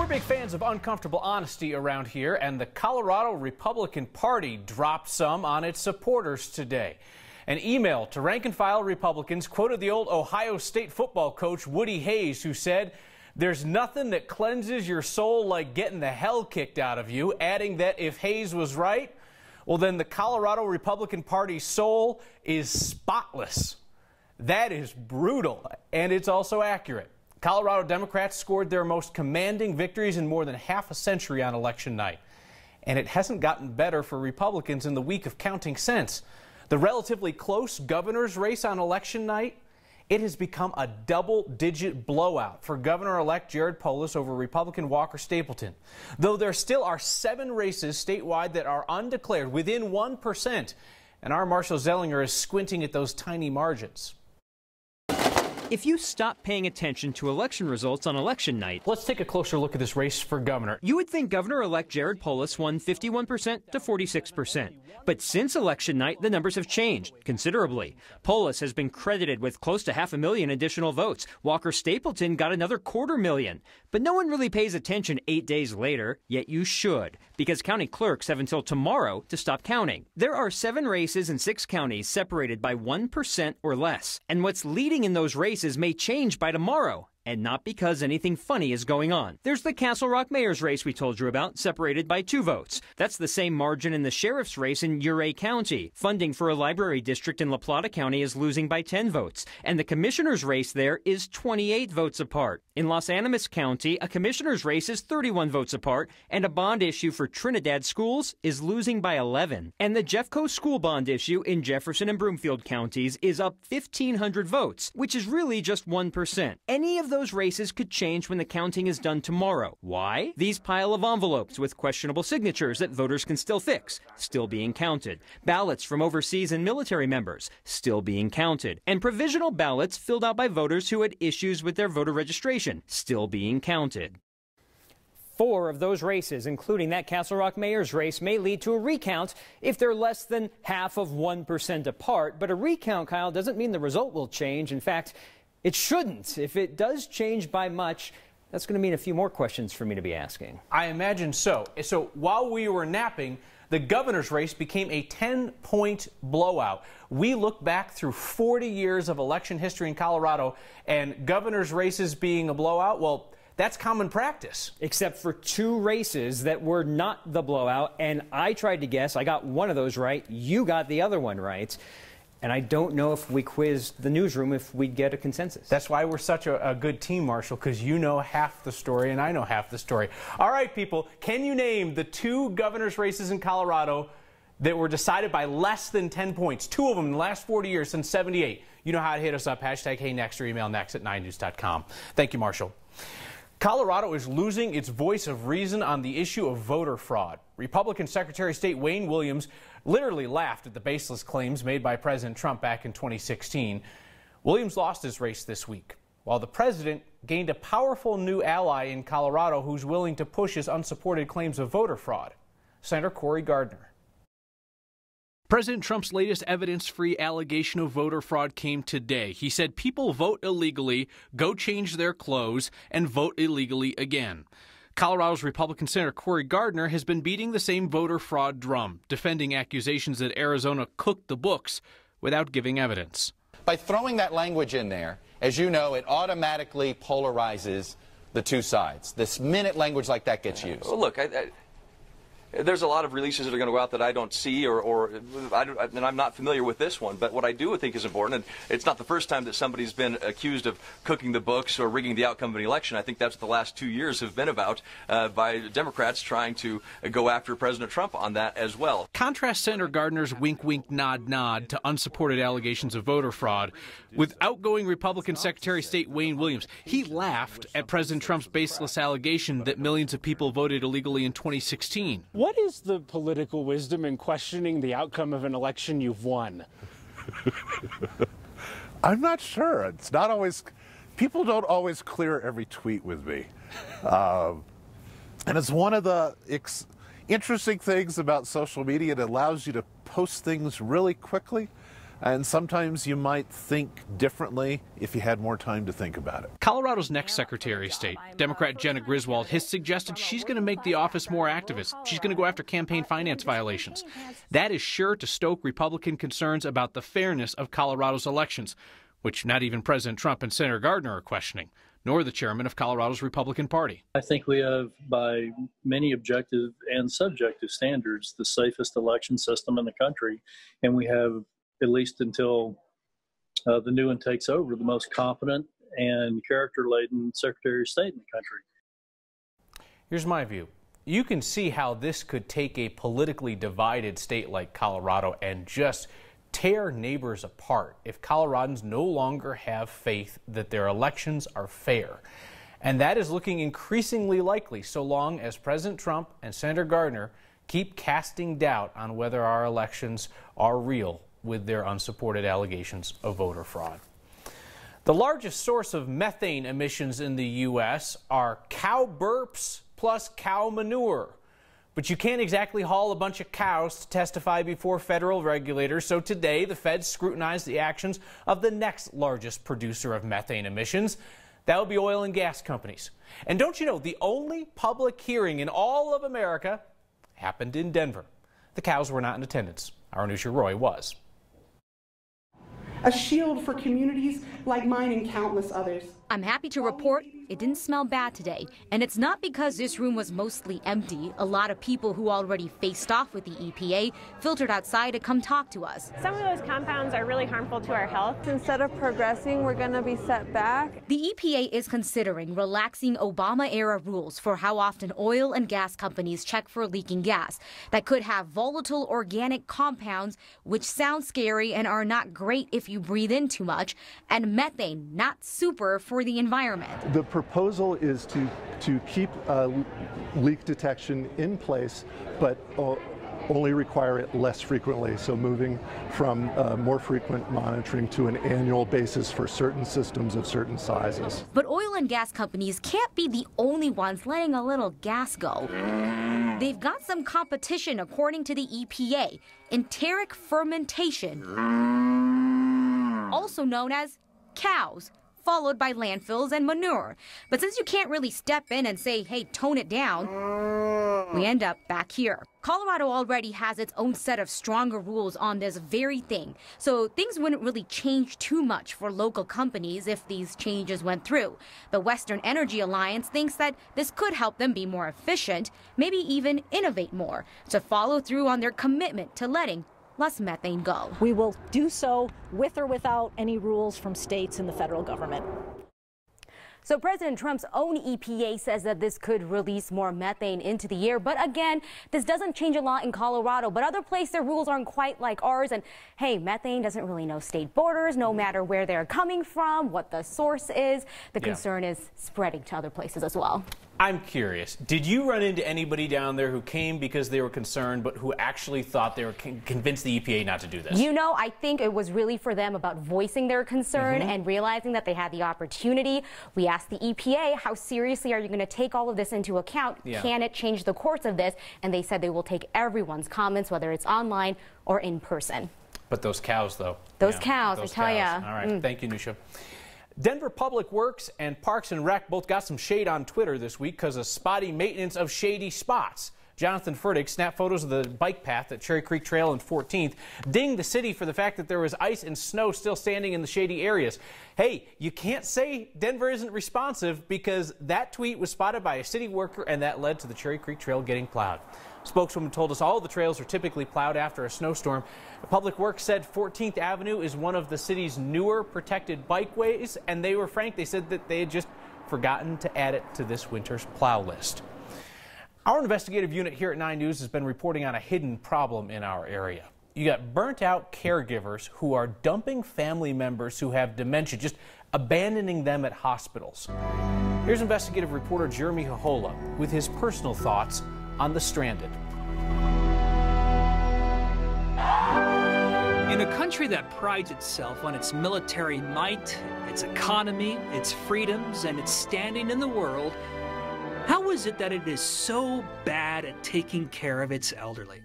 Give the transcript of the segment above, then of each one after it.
We're big fans of uncomfortable honesty around here, and the Colorado Republican Party dropped some on its supporters today. An email to rank-and-file Republicans quoted the old Ohio State football coach Woody Hayes, who said, "There's nothing that cleanses your soul like getting the hell kicked out of you," adding that if Hayes was right, well, then the Colorado Republican Party's soul is spotless. That is brutal, and it's also accurate. Colorado Democrats scored their most commanding victories in more than half a century on election night. And it hasn't gotten better for Republicans in the week of counting since. The relatively close governor's race on election night, it has become a double-digit blowout for Governor-elect Jared Polis over Republican Walker Stapleton. Though there still are 7 races statewide that are undeclared, within 1%. And our Marshall Zellinger is squinting at those tiny margins. If you stop paying attention to election results on election night, let's take a closer look at this race for governor. You would think Governor-elect Jared Polis won 51% to 46%. But since election night, the numbers have changed considerably. Polis has been credited with close to 500,000 additional votes. Walker Stapleton got another 250,000. But no one really pays attention 8 days later, yet you should, because county clerks have until tomorrow to stop counting. There are 7 races in 6 counties separated by 1% or less. And what's leading in those races may change by tomorrow, and not because anything funny is going on. There's the Castle Rock mayor's race we told you about, separated by 2 votes. That's the same margin in the sheriff's race in Ouray County. Funding for a library district in La Plata County is losing by 10 votes, and the commissioner's race there is 28 votes apart. In Los Animas County, a commissioner's race is 31 votes apart, and a bond issue for Trinidad schools is losing by 11. And the JEFFCO school bond issue in Jefferson and Broomfield counties is up 1,500 votes, which is really just 1%. Any of those races could change when the counting is done tomorrow. Why? These pile of envelopes with questionable signatures that voters can still fix, still being counted. Ballots from overseas and military members, still being counted. And provisional ballots filled out by voters who had issues with their voter registration, still being counted. 4 of those races, including that Castle Rock mayor's race, may lead to a recount if they're less than half of 1% apart. But a recount, Kyle, doesn't mean the result will change. In fact, it shouldn't. If it does change by much, that's going to mean a few more questions for me to be asking. I imagine so. So while we were napping, the governor's race became a 10-point blowout. We look back through 40 years of election history in Colorado, and governor's races being a blowout, well, that's common practice. Except for 2 races that were not the blowout, and I tried to guess. I got one of those right. You got the other one right. And I don't know if we quizzed the newsroom if we'd get a consensus. That's why we're such a good team, Marshall, because you know half the story and I know half the story. All right, people, can you name the 2 governor's races in Colorado that were decided by less than 10 points? 2 of them in the last 40 years since '78. You know how to hit us up. Hashtag HeyNext or email next@9news.com. Thank you, Marshall. Colorado is losing its voice of reason on the issue of voter fraud. Republican Secretary of State Wayne Williams literally laughed at the baseless claims made by President Trump back in 2016. Williams lost his race this week, while the president gained a powerful new ally in Colorado who's willing to push his unsupported claims of voter fraud. Senator Cory Gardner. President Trump's latest evidence-free allegation of voter fraud came today. He said people vote illegally, go change their clothes, and vote illegally again. Colorado's Republican Senator Cory Gardner has been beating the same voter fraud drum, defending accusations that Arizona cooked the books without giving evidence. By throwing that language in there, as you know, it automatically polarizes the 2 sides. This minute language like that gets used. Well, look, there's a lot of releases that are going to go out that I don't see, and I'm not familiar with this one. But what I do think is important, and it's not the first time that somebody's been accused of cooking the books or rigging the outcome of an election. I think that's what the last 2 years have been about, by Democrats trying to go after President Trump on that as well. Contrast Senator Gardner's wink, wink, nod, nod to unsupported allegations of voter fraud with outgoing Republican Secretary of State Wayne Williams. He laughed at President Trump's baseless allegation that millions of people voted illegally in 2016. What is the political wisdom in questioning the outcome of an election you've won? I'm not sure. It's not always, people don't always clear every tweet with me. And it's one of the interesting things about social media. It allows you to post things really quickly. And sometimes you might think differently if you had more time to think about it. Colorado's next Secretary of State, Democrat Jena Griswold, has suggested she's going to make the office more activist. She's going to go after campaign finance violations. That is sure to stoke Republican concerns about the fairness of Colorado's elections, which not even President Trump and Senator Gardner are questioning, nor the chairman of Colorado's Republican Party. I think we have, by many objective and subjective standards, the safest election system in the country, and we have, at least until the new one takes over, the most competent and character-laden Secretary of State in the country. Here's my view. You can see how this could take a politically divided state like Colorado and just tear neighbors apart if Coloradans no longer have faith that their elections are fair. And that is looking increasingly likely so long as President Trump and Senator Gardner keep casting doubt on whether our elections are real with their unsupported allegations of voter fraud. The largest source of methane emissions in the U.S. are cow burps plus cow manure. But you can't exactly haul a bunch of cows to testify before federal regulators, so today the feds scrutinized the actions of the next largest producer of methane emissions. That would be oil and gas companies. And don't you know, the only public hearing in all of America happened in Denver. The cows were not in attendance. Our Anusha Roy was. A shield for communities like mine and countless others. I'm happy to report it didn't smell bad today, and it's not because this room was mostly empty. A lot of people who already faced off with the EPA filtered outside to come talk to us. Some of those compounds are really harmful to our health. Instead of progressing, we're going to be set back. The EPA is considering relaxing Obama-era rules for how often oil and gas companies check for leaking gas that could have volatile organic compounds, which sound scary and are not great if you breathe in too much, and methane, not super for the environment. The proposal is to keep leak detection in place, but only require it less frequently. So moving from more frequent monitoring to an annual basis for certain systems of certain sizes. But oil and gas companies can't be the only ones letting a little gas go. They've got some competition according to the EPA, enteric fermentation, also known as cows, followed by landfills and manure. But since you can't really step in and say, hey, tone it down, we end up back here. Colorado already has its own set of stronger rules on this very thing, so things wouldn't really change too much for local companies if these changes went through. The Western Energy Alliance thinks that this could help them be more efficient, maybe even innovate more, to follow through on their commitment to letting less methane go. We will do so with or without any rules from states and the federal government. So President Trump's own EPA says that this could release more methane into the air. But again, this doesn't change a lot in Colorado. But other places, their rules aren't quite like ours. And hey, methane doesn't really know state borders, no matter where they're coming from, what the source is. The concern is spreading to other places as well. I'm curious, did you run into anybody down there who came because they were concerned, but who actually thought they were convinced the EPA not to do this? You know, I think it was really for them about voicing their concern and realizing that they had the opportunity. We asked the EPA, how seriously are you going to take all of this into account? Can it change the course of this? And they said they will take everyone's comments, whether it's online or in person. But those cows, though. Those cows, I tell ya. All right, thank you, Nusha. Denver Public Works and Parks and Rec both got some shade on Twitter this week because of spotty maintenance of shady spots. Jonathan Furtick snapped photos of the bike path at Cherry Creek Trail and 14th, dinged the city for the fact that there was ice and snow still standing in the shady areas. Hey, you can't say Denver isn't responsive because that tweet was spotted by a city worker and that led to the Cherry Creek Trail getting plowed. Spokeswoman told us all the trails are typically plowed after a snowstorm. Public Works said 14th Avenue is one of the city's newer protected bikeways, and they were frank. They said that they had just forgotten to add it to this winter's plow list. Our investigative unit here at 9 News has been reporting on a hidden problem in our area. You got burnt out caregivers who are dumping family members who have dementia, just abandoning them at hospitals. Here's investigative reporter Jeremy Hohola with his personal thoughts on the stranded. In a country that prides itself on its military might, its economy, its freedoms, and its standing in the world, how is it that it is so bad at taking care of its elderly?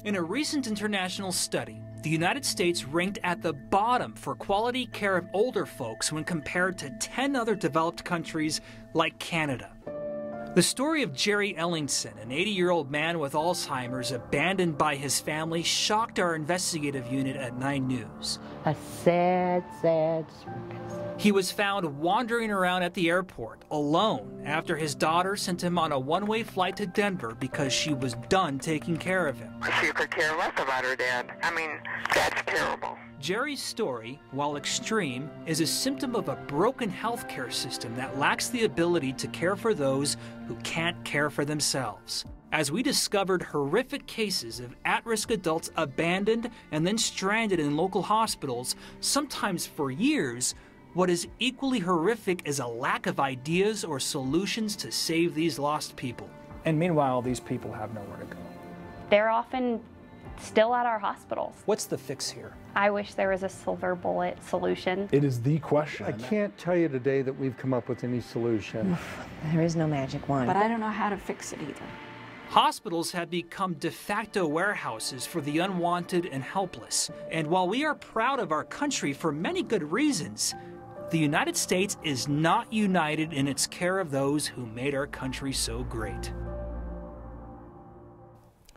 In a recent international study, the United States ranked at the bottom for quality care of older folks when compared to 10 other developed countries like Canada. The story of Jerry Ellingson, an 80-year-old man with Alzheimer's abandoned by his family, shocked our investigative unit at 9 News. A sad, sad circus. He was found wandering around at the airport alone after his daughter sent him on a one-way flight to Denver because she was done taking care of him. She could care less about her dad. I mean, that's terrible. Jerry's story, while extreme, is a symptom of a broken healthcare system that lacks the ability to care for those who can't care for themselves. As we discovered horrific cases of at-risk adults abandoned and then stranded in local hospitals, sometimes for years, what is equally horrific is a lack of ideas or solutions to save these lost people. And meanwhile, these people have nowhere to go. They're often still at our hospitals. What's the fix here? I wish there was a silver bullet solution. It is the question. I can't tell you today that we've come up with any solution. There is no magic wand. But I don't know how to fix it either. Hospitals have become de facto warehouses for the unwanted and helpless. And while we are proud of our country for many good reasons, the United States is not united in its care of those who made our country so great.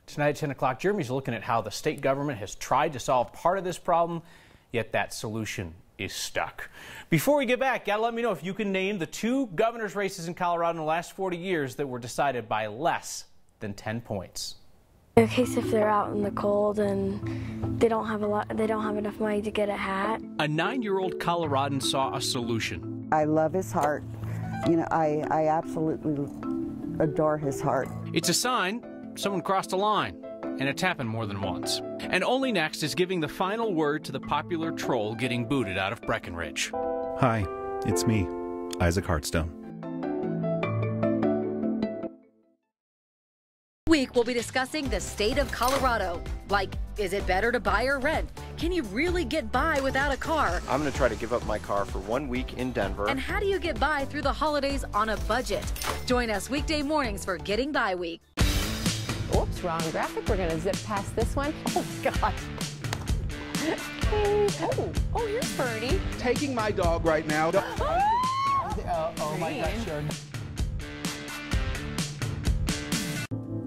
Tonight at 10 o'clock, Jeremy's looking at how the state government has tried to solve part of this problem, yet that solution is stuck. Before we get back, gotta let me know if you can name the 2 governor's races in Colorado in the last 40 years that were decided by less than 10 points. In case if they're out in the cold and they don't have enough money to get a hat. A 9-year-old Coloradan saw a solution. I love his heart. You know, I absolutely adore his heart. It's a sign someone crossed a line, and it's happened more than once. And Only Next is giving the final word to the popular troll getting booted out of Breckenridge. Hi, it's me, Isaac Hartstone. Week we'll be discussing the state of Colorado. Like, is it better to buy or rent? Can you really get by without a car? I'm going to try to give up my car for 1 week in Denver. And how do you get by through the holidays on a budget? Join us weekday mornings for Getting By Week. Oops, wrong graphic. We're gonna zip past this one. Oh, God. Oh, here's Birdie. Taking my dog right now. Oh my gosh,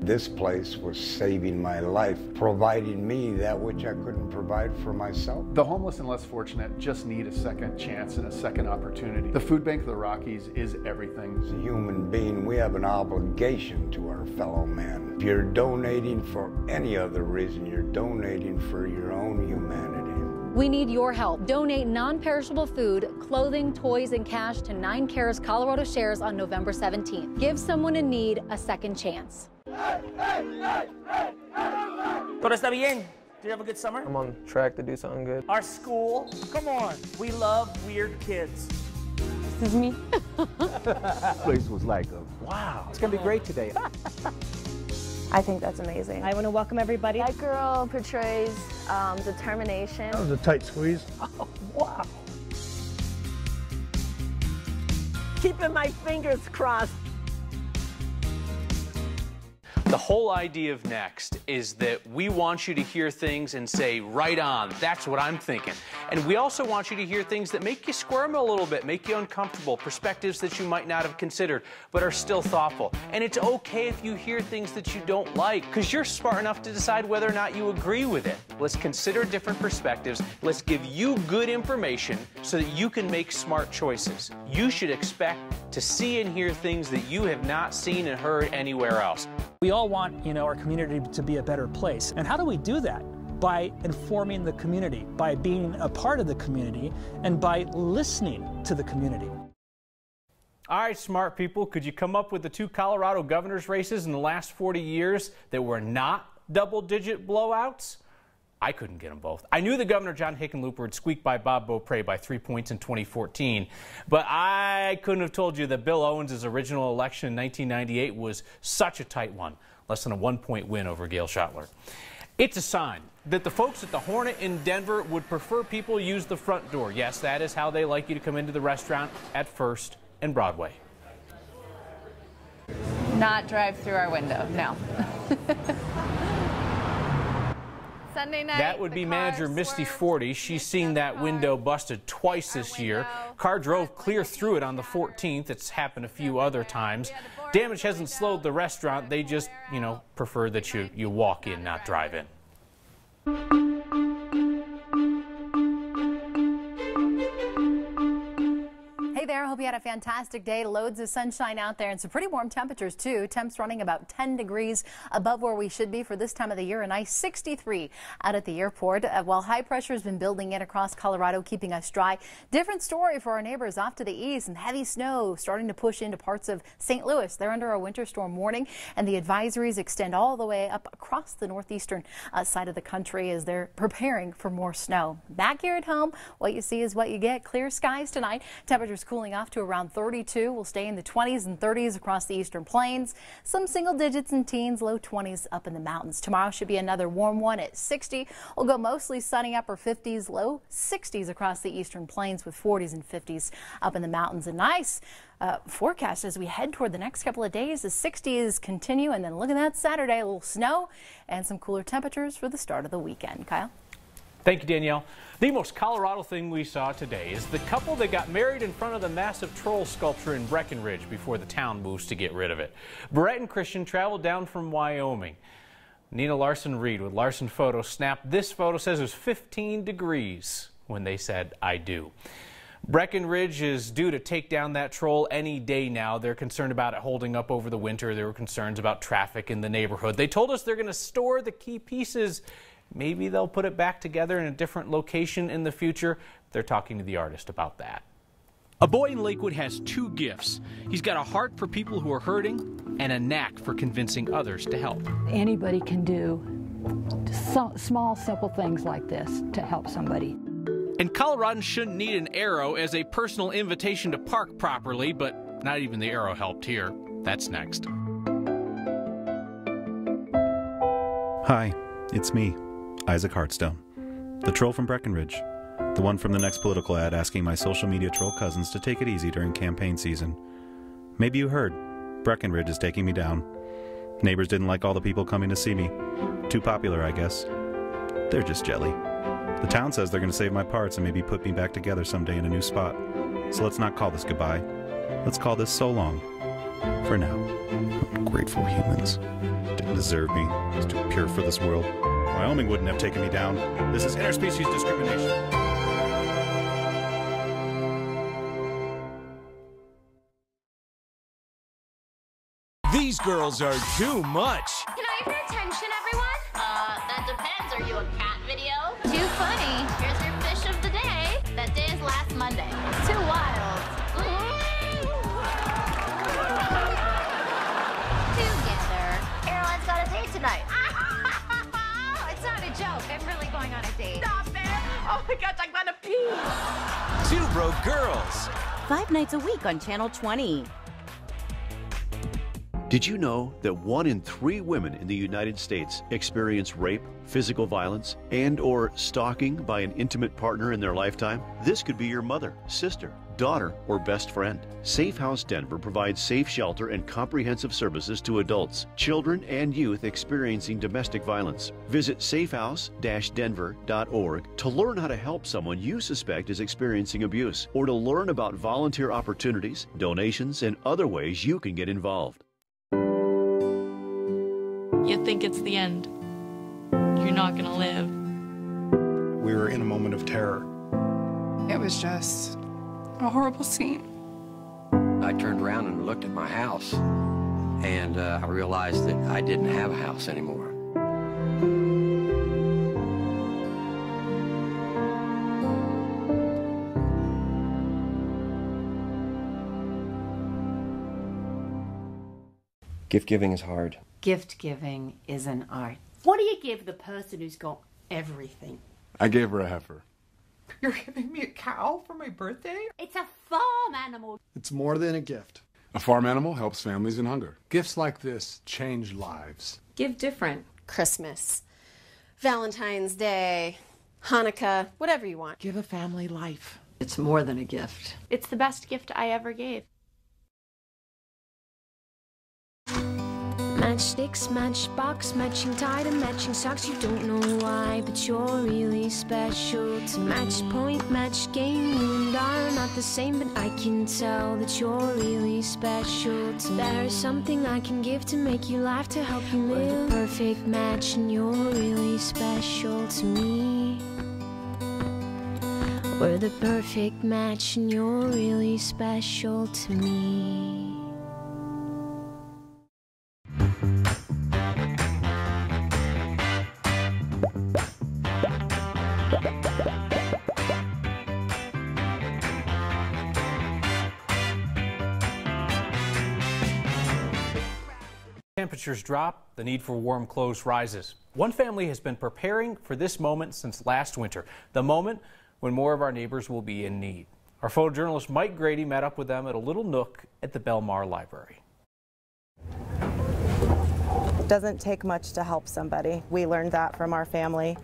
This place was saving my life, providing me that which I couldn't provide for myself. The homeless and less fortunate just need a second chance and a second opportunity. The Food Bank of the Rockies is everything. As a human being, we have an obligation to our fellow man. If you're donating for any other reason, you're donating for your own humanity. We need your help. Donate non-perishable food, clothing, toys, and cash to 9Cares Colorado Shares on November 17th. Give someone in need a second chance. Todo está bien. Did you have a good summer? I'm on track to do something good. Our school, come on. We love weird kids. This is me. That place was like wow. It's going to be great today. I think that's amazing. I want to welcome everybody. That girl portrays determination. That was a tight squeeze. Oh, wow. Keeping my fingers crossed. The whole idea of Next is that we want you to hear things and say, right on, that's what I'm thinking. And we also want you to hear things that make you squirm a little bit, make you uncomfortable, perspectives that you might not have considered, but are still thoughtful. And it's okay if you hear things that you don't like, because you're smart enough to decide whether or not you agree with it. Let's consider different perspectives. Let's give you good information so that you can make smart choices. You should expect to see and hear things that you have not seen and heard anywhere else. We all want, our community to be a better place. And how do we do that? By informing the community, by being a part of the community, and by listening to the community. All right, smart people, could you come up with the 2 Colorado governor's races in the last 40 years that were not double-digit blowouts? I couldn't get them both. I knew the governor, John Hickenlooper, would squeak by Bob Beaupre by 3 points in 2014, but I couldn't have told you that Bill Owens' original election in 1998 was such a tight one, less than a 1-point win over Gail Schottler. It's a sign that the folks at the Hornet in Denver would prefer people use the front door. Yes, that is how they like you to come into the restaurant at First and Broadway. Not drive through our window, no. Sunday night. That would be manager Misty 40. She's seen that window busted twice this year. Car drove clear through it on the 14th. It's happened a few other times. Damage hasn't slowed the restaurant. They just, prefer that you walk in, not drive in. Hey there, hope you had a fantastic day. Loads of sunshine out there and some pretty warm temperatures too. Temps running about 10 degrees above where we should be for this time of the year. A nice 63 out at the airport. While high pressure has been building in across Colorado, keeping us dry. Different story for our neighbors off to the east, and heavy snow starting to push into parts of St. Louis. They're under a winter storm warning, and the advisories extend all the way up across the northeastern side of the country as they're preparing for more snow. Back here at home, what you see is what you get. Clear skies tonight. Temperatures cooling off to around 32. We'll stay in the 20s and 30s across the eastern plains. Some single digits and teens, low 20s up in the mountains. Tomorrow should be another warm one at 60. We'll go mostly sunny, upper 50s, low 60s across the eastern plains with 40s and 50s up in the mountains. A nice forecast as we head toward the next couple of days. The 60s continue, and then look at that Saturday, a little snow and some cooler temperatures for the start of the weekend. Kyle? Thank you, Danielle. The most Colorado thing we saw today is the couple that got married in front of the massive troll sculpture in Breckenridge before the town moves to get rid of it. Brett and Christian traveled down from Wyoming. Nina Larson-Reed with Larson Photos snapped this photo. Says it was 15 degrees when they said, "I do." Breckenridge is due to take down that troll any day now. They're concerned about it holding up over the winter. There were concerns about traffic in the neighborhood. They told us they're going to store the key pieces. Maybe they'll put it back together in a different location in the future. They're talking to the artist about that. A boy in Lakewood has two gifts. He's got a heart for people who are hurting and a knack for convincing others to help. Anybody can do small, simple things like this to help somebody. And Coloradans shouldn't need an arrow as a personal invitation to park properly, but not even the arrow helped here. That's next. Hi, it's me, Isaac Hartstone, the troll from Breckenridge, the one from the next political ad asking my social media troll cousins to take it easy during campaign season. Maybe you heard, Breckenridge is taking me down. Neighbors didn't like all the people coming to see me. Too popular, I guess. They're just jelly. The town says they're going to save my parts and maybe put me back together someday in a new spot. So let's not call this goodbye. Let's call this so long. For now. Ungrateful humans. Didn't deserve me. It's too pure for this world. Wyoming wouldn't have taken me down. This is interspecies discrimination. These girls are too much. Can I have your attention, everyone? That depends. Are you a cat video? Too funny. Here's your fish of the day. That day is last Monday. Too wild. Together. Caroline's got a date tonight. It's not a joke. I'm really going on a date. Stop it. Oh my gosh, I'm gonna pee. Two broke girls. 5 nights a week on Channel 20. Did you know that 1 in 3 women in the United States experience rape, physical violence, and/or stalking by an intimate partner in their lifetime? This could be your mother, sister, daughter, or best friend. Safe House Denver provides safe shelter and comprehensive services to adults, children, and youth experiencing domestic violence. Visit safehouse-denver.org to learn how to help someone you suspect is experiencing abuse, or to learn about volunteer opportunities, donations, and other ways you can get involved. You think it's the end. You're not gonna live. We were in a moment of terror. It was just a horrible scene. I turned around and looked at my house, and I realized that I didn't have a house anymore. Gift giving is hard. Gift giving is an art. What do you give the person who's got everything? I gave her a heifer. You're giving me a cow for my birthday? It's a farm animal. It's more than a gift. A farm animal helps families in hunger. Gifts like this change lives. Give different. Christmas, Valentine's Day, Hanukkah, whatever you want. Give a family life. It's more than a gift. It's the best gift I ever gave. My matchsticks, matchbox, matching tie to matching socks. You don't know why, but you're really special to match point, match game. You and I are not the same, but I can tell that you're really special to me. There's something I can give to make you laugh, to help you live. We're the perfect match, and you're really special to me. We're the perfect match, and you're really special to me. Temperatures drop, the need for warm clothes rises. One family has been preparing for this moment since last winter, the moment when more of our neighbors will be in need. Our photojournalist Mike Grady met up with them at a little nook at the Belmar Library. It doesn't take much to help somebody. We learned that from our family,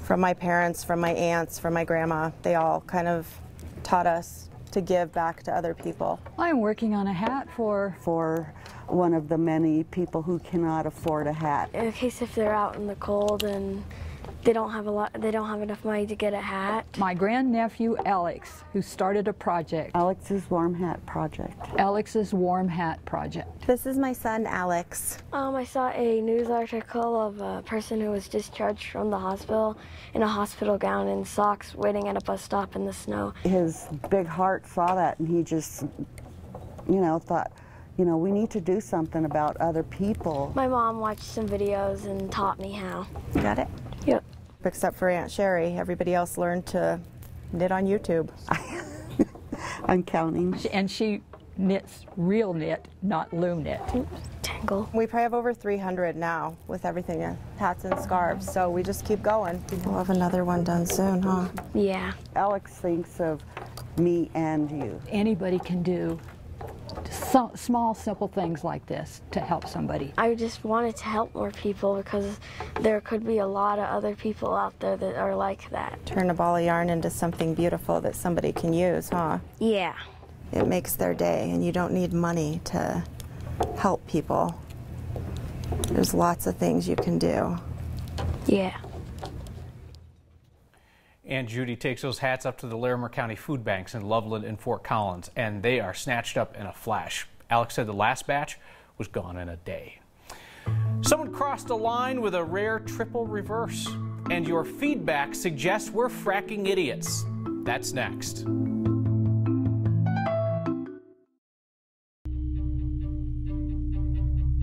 from my parents, from my aunts, from my grandma. They all kind of taught us to give back to other people. I'm working on a hat for one of the many people who cannot afford a hat. In case if they're out in the cold and they don't have enough money to get a hat. My grandnephew Alex, who started a project. Alex's Warm Hat Project. Alex's Warm Hat Project. This is my son Alex. I saw a news article of a person who was discharged from the hospital in a hospital gown and socks waiting at a bus stop in the snow. His big heart saw that and he just, thought, we need to do something about other people. My mom watched some videos and taught me how. You got it? Yep. Except for Aunt Sherry, everybody else learned to knit on YouTube. I'm counting. And she knits real knit, not loom knit. Tangle. We probably have over 300 now with everything, hats and scarves, so we just keep going. We'll have another one done soon, huh? Yeah. Alex thinks of me and you. Anybody can do small, simple things like this to help somebody. I just wanted to help more people because there could be a lot of other people out there that are like that. Turn a ball of yarn into something beautiful that somebody can use, huh? Yeah. It makes their day, and you don't need money to help people. There's lots of things you can do. Yeah. Aunt Judy takes those hats up to the Larimer County food banks in Loveland and Fort Collins, and they are snatched up in a flash. Alex said the last batch was gone in a day. Someone crossed a line with a rare triple reverse, and your feedback suggests we're fracking idiots. That's next.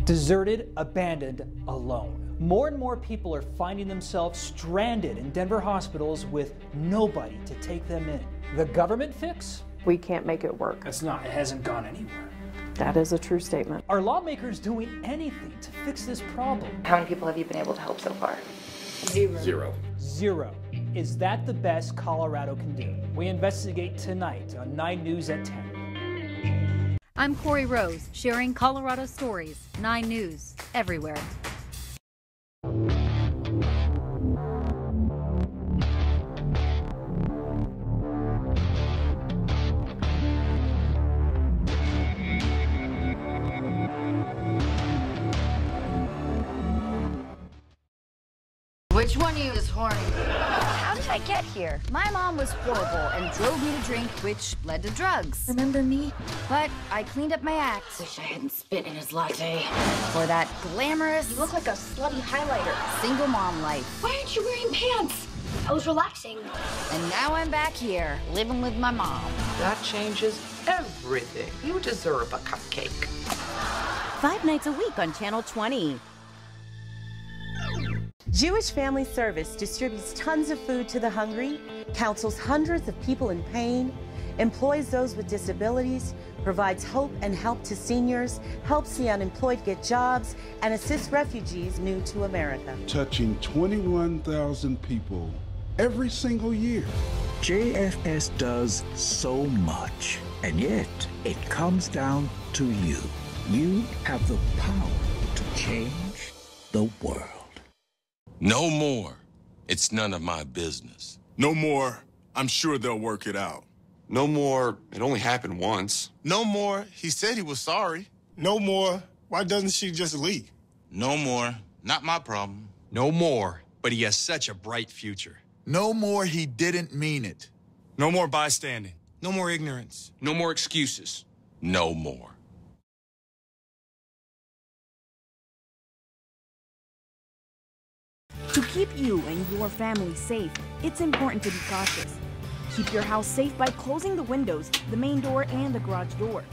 Deserted, abandoned, alone. More and more people are finding themselves stranded in Denver hospitals with nobody to take them in. The government fix? We can't make it work. It hasn't gone anywhere. That is a true statement. Are lawmakers doing anything to fix this problem? How many people have you been able to help so far? Zero. Zero. Is that the best Colorado can do? We investigate tonight on 9 News at 10. I'm Corey Rose, sharing Colorado stories. 9 News, everywhere. Which one of you is horny? How did I get here? My mom was horrible and drove me to drink, which led to drugs. Remember me? But I cleaned up my act. Wish I hadn't spit in his latte. For that glamorous... You look like a slutty highlighter. Single mom life. Why aren't you wearing pants? I was relaxing. And now I'm back here, living with my mom. That changes everything. You deserve a cupcake. 5 nights a week on Channel 20. Jewish Family Service distributes tons of food to the hungry, counsels hundreds of people in pain, employs those with disabilities, provides hope and help to seniors, helps the unemployed get jobs, and assists refugees new to America. Touching 21,000 people every single year. JFS does so much, and yet it comes down to you. You have the power to change the world. No more. It's none of my business. No more. I'm sure they'll work it out. No more. It only happened once. No more. He said he was sorry. No more. Why doesn't she just leave? No more. Not my problem. No more, but he has such a bright future. No more, he didn't mean it. No more bystanding. No more ignorance. No more excuses. No more. To keep you and your family safe, it's important to be cautious. Keep your house safe by closing the windows, the main door, and the garage door.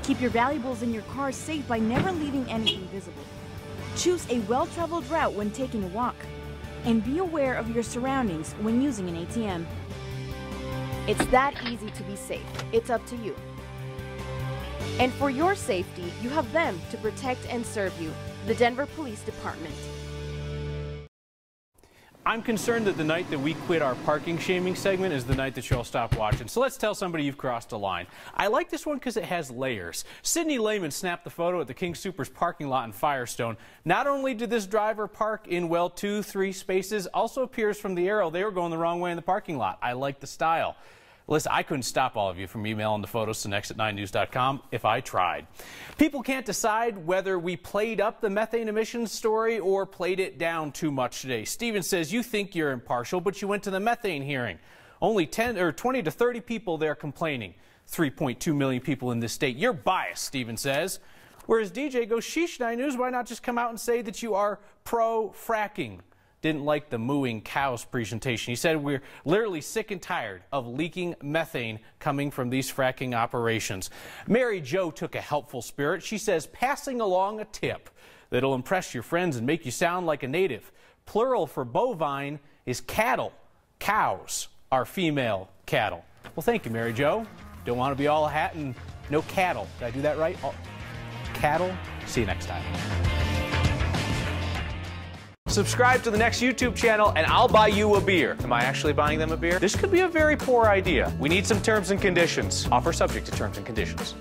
Keep your valuables in your car safe by never leaving anything visible. Choose a well-traveled route when taking a walk. And be aware of your surroundings when using an ATM. It's that easy to be safe. It's up to you. And for your safety, you have them to protect and serve you, the Denver Police Department. I'm concerned that the night that we quit our parking shaming segment is the night that you'll stop watching. So let's tell somebody you've crossed a line. I like this one because it has layers. Sydney Lehman snapped the photo at the King Soopers parking lot in Firestone. Not only did this driver park in, well, 2-3 spaces, also appears from the arrow they were going the wrong way in the parking lot. I like the style. Listen, I couldn't stop all of you from emailing the photos to next@9news.com if I tried. People can't decide whether we played up the methane emissions story or played it down too much today. Steven says, you think you're impartial, but you went to the methane hearing. Only 20 to 30 people there complaining. 3.2 million people in this state. You're biased, Steven says. Whereas DJ goes, sheesh, 9 News, why not just come out and say that you are pro-fracking? Didn't like the mooing cows presentation. He said we're literally sick and tired of leaking methane coming from these fracking operations. Mary Jo took a helpful spirit. She says passing along a tip that'll impress your friends and make you sound like a native. Plural for bovine is cattle. Cows are female cattle. Well, thank you, Mary Jo. Don't want to be all a hat and no cattle. Did I do that right? Cattle? See you next time. Subscribe to the Next YouTube channel and I'll buy you a beer. Am I actually buying them a beer? This could be a very poor idea. We need some terms and conditions. Offer subject to terms and conditions.